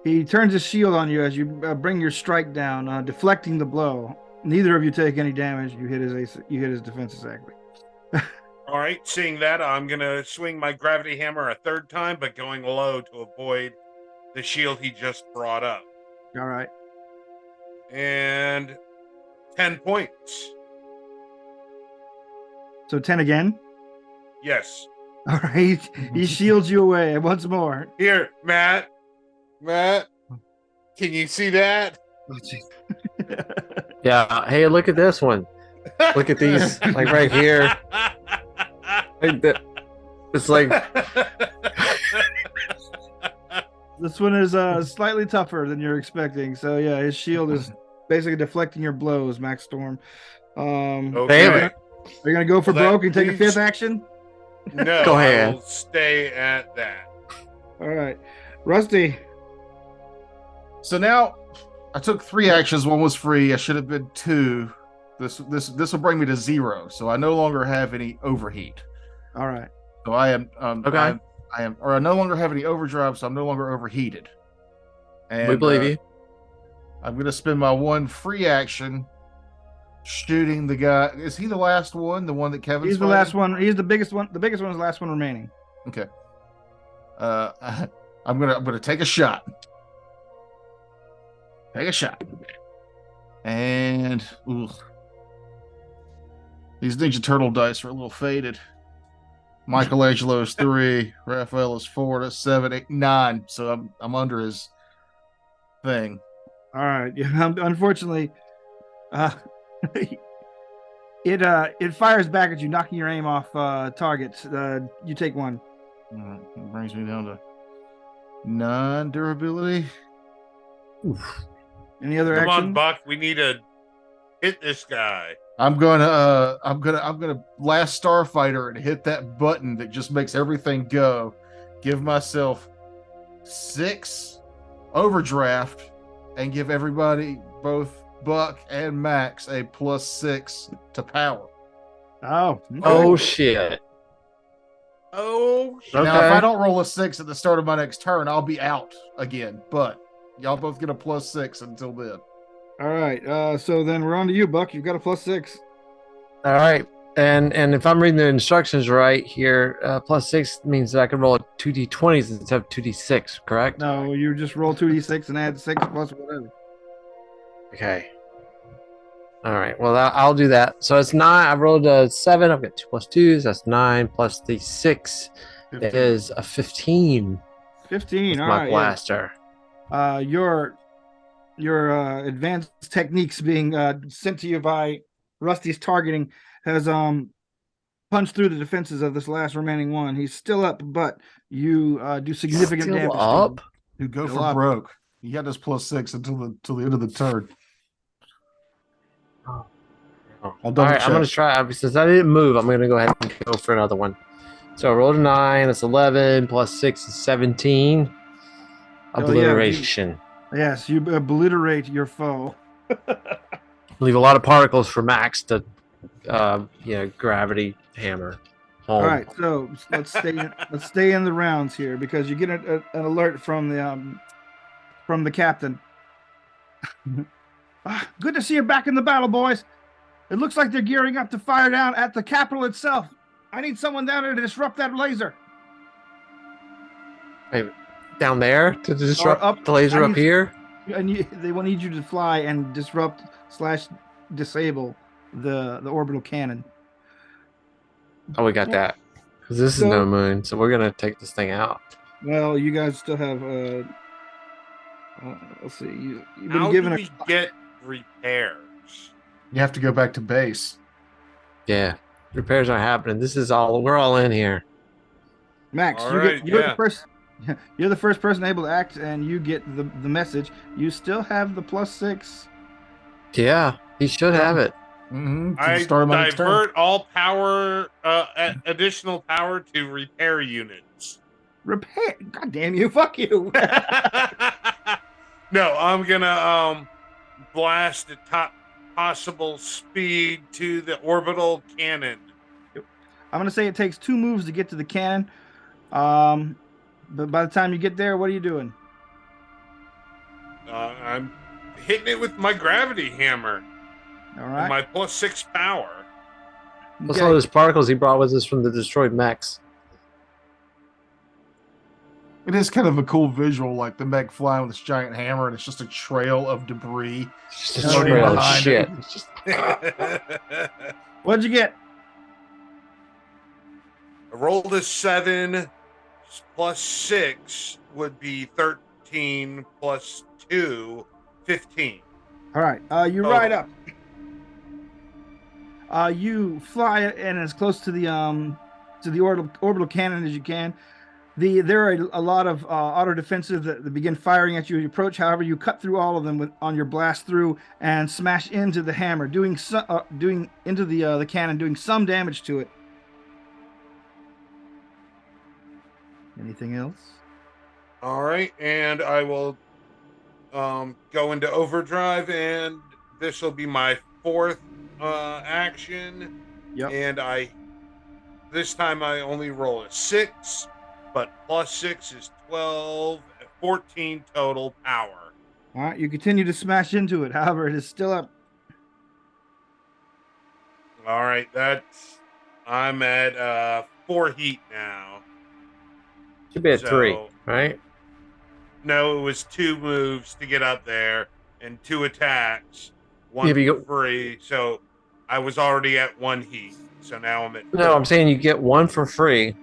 He turns his shield on you as you bring your strike down, deflecting the blow. Neither of you take any damage. You hit his defense exactly. All right, seeing that, I'm going to swing my gravity hammer a third time, but going low to avoid the shield he just brought up. All right. And 10 points. So 10 again. Yes. All right. He shields you away once more. Here, Matt. Can you see that? Oh, Yeah. Hey, look at this one. Look at these, like right here. It's like This one is slightly tougher than you're expecting. So yeah, his shield is basically deflecting your blows, Max Storm. Okay. Damn. Are you gonna go for Well, that broke and take a leaves- fifth action? No, Go I ahead. will stay at that. All right, Rusty. So now I took 3 actions. One was free. I should have been 2. This will bring me to 0. So I no longer have any overheat. All right. So I am Okay. I no longer have any overdrive. So I'm no longer overheated. And we believe you. I'm going to spend my 1 free action shooting the guy. Is he the last one? The one that Kevin's He's the fighting? last one. He's the biggest one. The biggest one is the last one remaining. Okay. I'm gonna take a shot. Take a shot. And ooh. These Ninja Turtle dice are a little faded. Michelangelo is 3, Raphael is 4, that's 7, 8, 9. So I'm under his thing. All right. Yeah, unfortunately, uh, it fires back at you, knocking your aim off target. You take 1. All right, that brings me down to 9 durability. Any other Come action? on, Buck. We need to hit this guy. I'm gonna last Starfighter and hit that button that just makes everything go. Give myself 6 overdraft and give everybody, both Buck and Max, a +6 to power. Oh. Oh shit. Oh, shit. Okay. Now, if I don't roll a 6 at the start of my next turn, I'll be out again. But y'all both get a +6 until then. All right. So then we're on to you, Buck. You've got a +6. All right. And if I'm reading the instructions right here, +6 means that I can roll 2d20s instead of 2d6, correct? No, you just roll 2d6 and add 6 plus whatever. Okay. All right. Well, I'll do that. So it's 9. I rolled a 7. I've got 2 + 2s. That's 9 plus the 6 is a 15. 15. With All my right. blaster. Yeah. Your advanced techniques being sent to you by Rusty's targeting has punched through the defenses of this last remaining one. He's still up, but you do significant Still damage. up? You go Still for up. broke. You got this +6 until the end of the turn. Oh. I'll All double right, I'm gonna check. try. Since I didn't move, I'm gonna go ahead and go for another one. So I rolled a 9. That's 11 plus 6 is 17. Oh, yeah, Obliteration. Yes, you obliterate your foe. Leave a lot of particles for Max to, gravity hammer home. All right, so let's stay in the rounds here because you get an alert from the captain. Good to see you back in the battle, boys. It looks like they're gearing up to fire down at the capital itself. I need someone down there to disrupt that laser. Wait, down there to disrupt up- the laser I up need- here? And they will need you to fly and disrupt / disable the orbital cannon. Oh, we got that. Because this is no moon, so we're gonna take this thing out. Well, you guys still have let's see. You've been How given do we get repairs? You have to go back to base. Yeah, repairs aren't happening. This is all. We're all in here. Max, All you're right, the yeah. first. You're the first person able to act, and you get the message. You still have the +6. Yeah, he should have it. Mm-hmm. I divert all power, additional power to repair units. Repair? God damn you! Fuck you! No, I'm gonna blast at top possible speed to the orbital cannon. I'm gonna say it takes 2 moves to get to the cannon. But by the time you get there, what are you doing? I'm hitting it with my gravity hammer. All With right. my +6 power. What's all those particles he brought with us from the destroyed mechs? It is kind of a cool visual, like the mech flying with this giant hammer, and it's just a trail of debris. Just a floating trail of behind shit. it. It's just, I What'd you get? rolled a 7 +6 would be 13 + 2, 15. All right. You ride up. You fly in as close to the orbital cannon as you can. There are a lot of auto defensive that begin firing at you as you approach. However, you cut through all of them on your blast through and smash into the hammer, doing into the cannon, doing some damage to it. Anything else? All right, and I will go into overdrive, and this will be my 4th action. Yep. And this time I only roll a 6, but +6 is 12, 14 total power. All right. You continue to smash into it. However, it is still up. All right, I'm at 4 heat now. Should be at 3, right? No, it was 2 moves to get up there and 2 attacks, 1 Yeah, but for free. So I was already at 1 heat, so now I'm at No, 4. I'm saying you get one for free.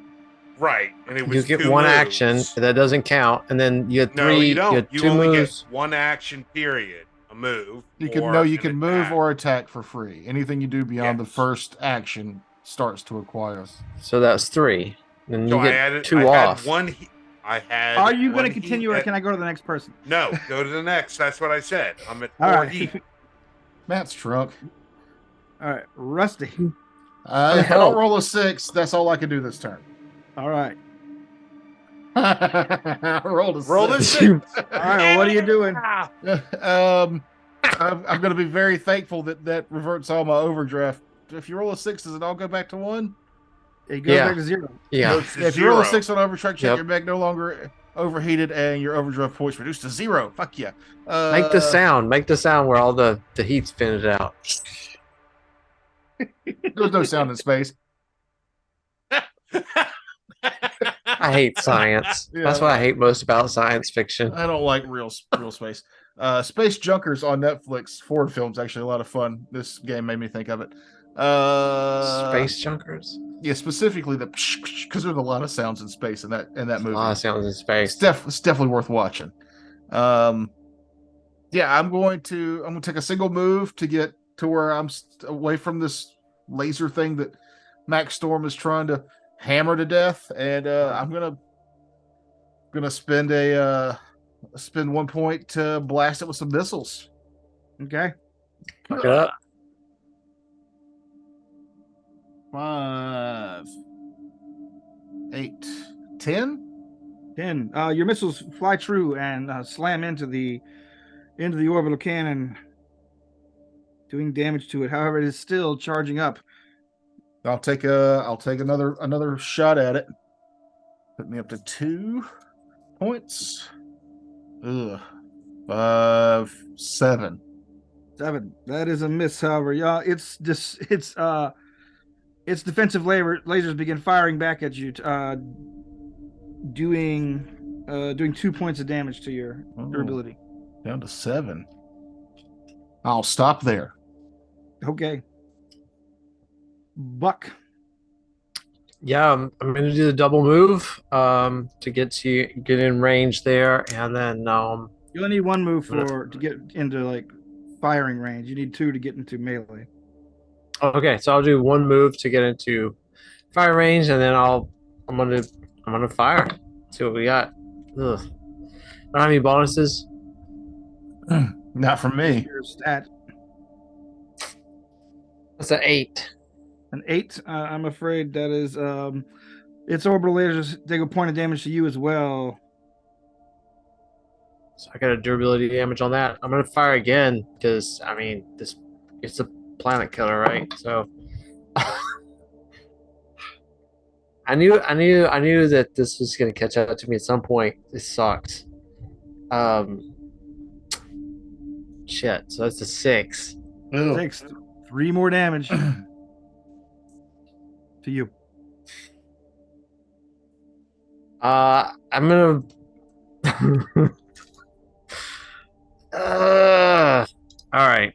Right, and it You was get 2 one moves. action that doesn't count, and then you get No, three. you don't. get You two only moves. get 1 action period, a move. You can or you an can move attack. or attack for free. Anything you do beyond the Yes. first action starts to acquire. So that's 3. And So you I get had 2 I off. had 1 heat. I had. Are you going 1 to continue, heat or can I go to the next person? No, go to the next. That's what I said. I'm at 4 All right. heat. Matt's drunk. All right, Rusty. If I hell? don't roll a 6, that's all I can do this turn. All right. I rolled a Roll the 6. 6. All right. What are you doing? I'm going to be very thankful that reverts all my overdraft. If you roll a 6, does it all go back to 1? It goes Yeah. back to 0. Yeah. Goes to If you roll a 0. 6 on overdraft check, Yep. your mech no longer overheated and your overdraft points reduced to 0. Fuck yeah. Make the sound. Make the sound where all the heat's finished out. There's no sound in space. I hate science. Yeah. That's what I hate most about science fiction. I don't like real space. Space Junkers on Netflix. Ford film's actually a lot of fun. This game made me think of it. Space junkers. Yeah, specifically the because there's a lot of sounds in space in that A movie. lot of sounds in space. It's definitely worth watching. Yeah, I'm going to take a single move to get to where I'm away from this laser thing that Max Storm is trying to hammer to death, and I'm gonna spend spend 1 point to blast it with some missiles. Okay. Fuck it up. 5, 8, 10. 10. Your missiles fly true and slam into the orbital cannon, doing damage to it. However, it is still charging up. I'll take another shot at it. Put me up to 2 points. Ugh. 5, 7. 7. That is a miss. However, yeah, its defensive lasers begin firing back at you, doing 2 points of damage to your durability. Down to 7. I'll stop there. Okay. Buck. Yeah, I'm gonna do the double move to get in range there, and then You only need 1 move to get into like firing range. You need 2 to get into melee. okay, so I'll do 1 move to get into fire range, and then I'm gonna fire. See what we got. Ugh. Don't have any bonuses. Not from me. Your stat. That's an 8. An 8. I'm afraid that is its orbital lasers take a point of damage to you as well. So I got a durability damage on that. I'm gonna fire again because I mean it's a planet killer, right? So I knew that this was gonna catch up to me at some point. This sucks. Shit. So that's a 6. Ew. 6. 3 more damage to you. I'm gonna. All right.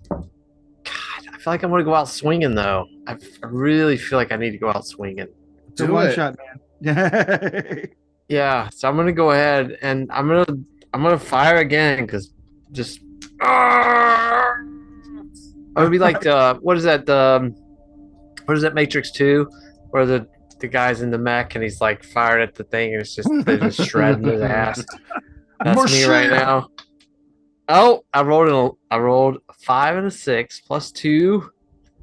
God, I feel like I'm gonna go out swinging though. I really feel like I need to go out swinging. It's a Do one it. shot, man. Yeah, so I'm gonna go ahead and I'm gonna fire again because just I'm gonna be like the what is that Matrix 2 where the guy's in the mech and he's like fired at the thing and it's just they're just shredding his ass. That's me right now. Oh, I rolled a 5 and a 6 plus 2.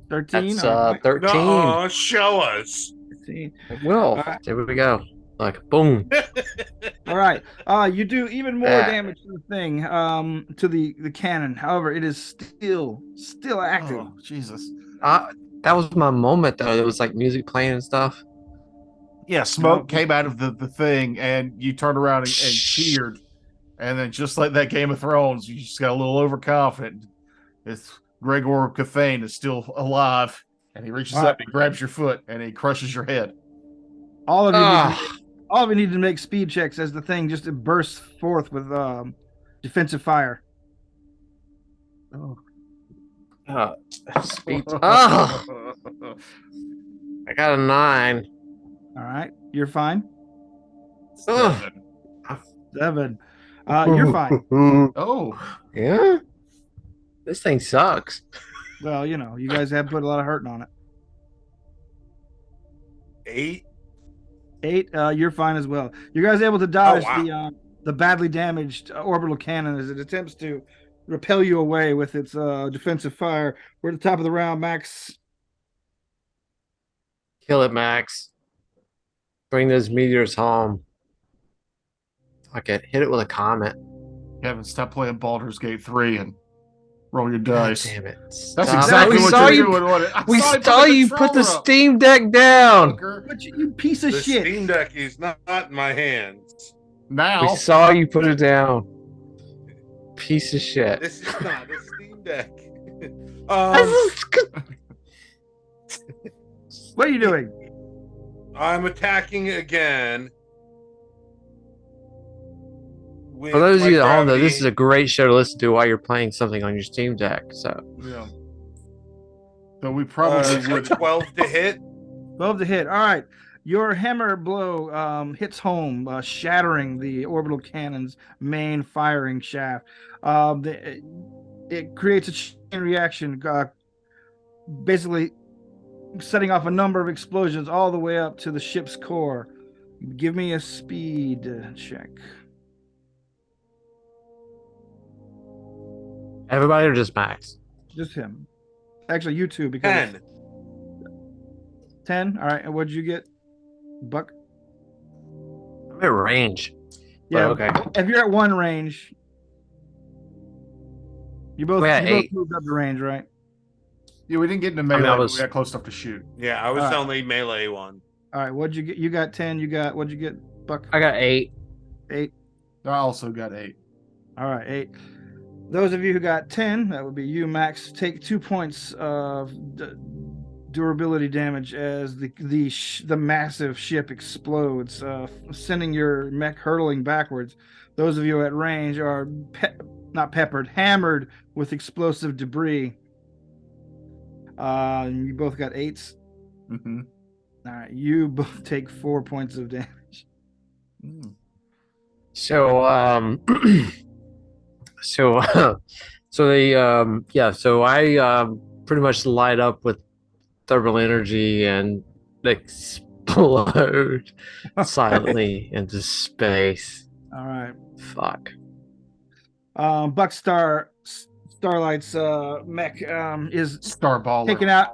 13. That's all right. 13. No, show us. 13. Will. All right. There we go. Like boom. All right. You do even more Yeah. damage to the thing, to the cannon. However, it is still active. Oh, Jesus. That was my moment though. It was like music playing and stuff. Yeah, smoke came out of the thing, and you turned around and cheered. And then, just like that Game of Thrones, you just got a little overconfident. It's Gregor Cathane is still alive, and he reaches up, he grabs your foot, and he crushes your head. All of you need to make speed checks as the thing just bursts forth with defensive fire. Oh. Speed. Oh, I got a 9. All right, you're fine. Ugh. 7. You're fine. Oh, Yeah. This thing sucks. Well, you guys have put a lot of hurting on it. 8. 8. You're fine as well. You guys able to dodge wow. the badly damaged orbital cannon as it attempts to repel you away with its defensive fire. We're at the top of the round, Max. Kill it, Max. Bring those meteors home. Fuck it. Hit it with a comet. Kevin, stop playing Baldur's Gate 3 and roll your God dice. damn it. That's Stop. exactly We what saw you're you. doing. We I saw you put the Steam Deck down. But you piece of The shit. Steam Deck is not in my hands. Now, We saw you put it down. Piece of shit. This is not a Steam Deck. What are you doing? I'm attacking again. For those of you at home, though, this is a great show to listen to while you're playing something on your Steam Deck. So, yeah. So we probably would. 12 to hit. 12 to hit. All right. Your hammer blow hits home, shattering the orbital cannon's main firing shaft. It creates a chain reaction, basically setting off a number of explosions all the way up to the ship's core. Give me a speed check. everybody or just Max? Just him. Actually, you two, because 10. 10. All right. And what did you get, Buck? I'm at range. Yeah. Okay. If you're at 1 range, you both We're at you both 8. moved up the range, right? Yeah, we didn't get into melee. I but was- we got close enough to shoot. Yeah, I was All right. only melee one. All right. What'd you get? You got 10. What'd you get, Buck? I got 8. 8. I also got 8. All right, 8. Those of you who got 10, that would be you, Max, take 2 points of durability damage as the massive ship explodes, sending your mech hurtling backwards. Those of you at range are hammered with explosive debris. You both got 8s. Mm-hmm. All right, you both take 4 points of damage. Mm. So, so I pretty much light up with thermal energy and explode silently into space. All right. Fuck. Buck Starlight's mech is Starballer. taken out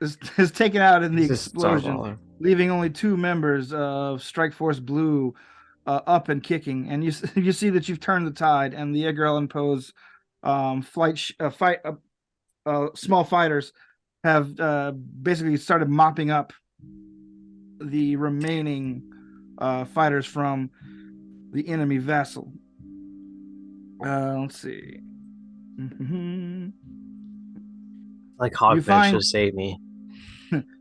is taken out in the This is explosion, Starballer. leaving only 2 members of Strike Force Blue up and kicking. And you see that you've turned the tide, and the Edgar Allan Poe's small fighters have basically started mopping up the remaining fighters from the enemy vessel. Let's see. Like Hogfish should save me.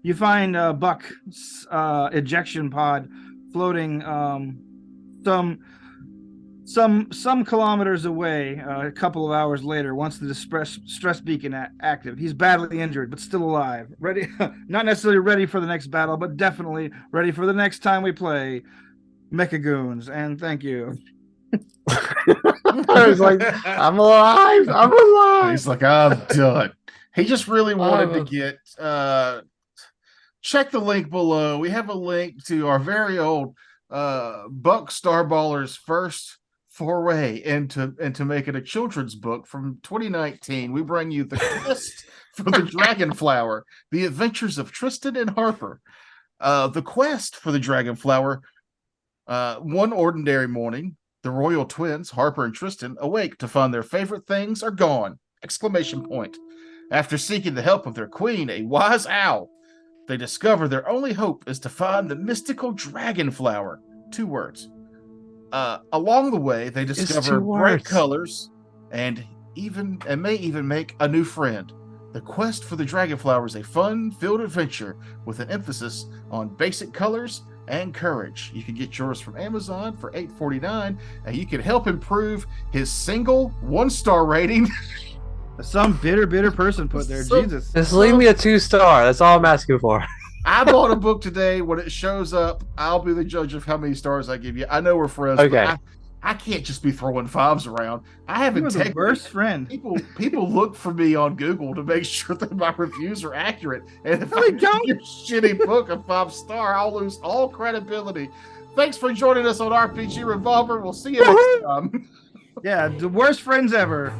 You find Buck's ejection pod floating some kilometers away. A couple of hours later, once the stress beacon active, he's badly injured but still alive, ready. Not necessarily ready for the next battle, but definitely ready for the next time we play Mecha Goons. And thank you. I was like, I'm alive. I'm alive. He's like, I'm done. He just really wanted to get check the link below. We have a link to our very old Buck Starballer's first foray into making a children's book from 2019. We bring you the quest for the Dragon Flower, the adventures of Tristan and Harper. The quest for the Dragon Flower. One ordinary morning, the royal twins, Harper and Tristan, awake to find their favorite things are gone! ! After seeking the help of their queen, a wise owl, they discover their only hope is to find the mystical Dragon Flower. 2 words. Along the way, they discover bright colors and may even make a new friend. The quest for the Dragon Flower is a fun-filled adventure with an emphasis on basic colors and courage. You can get yours from Amazon for $8.49, and you can help improve his single 1-star rating Some bitter person put there. So- Jesus. Just leave me a 2-star. That's all I'm asking for. I bought a book today. When it shows up, I'll be the judge of how many stars I give you. I know we're friends. but Okay. I can't just be throwing fives around. I have You are the integrity. worst friend. People look for me on Google to make sure that my reviews are accurate. And if No, I they give don't. your shitty book a 5-star, I'll lose all credibility. Thanks for joining us on RPG Revolver. We'll see you next time. Yeah, the worst friends ever.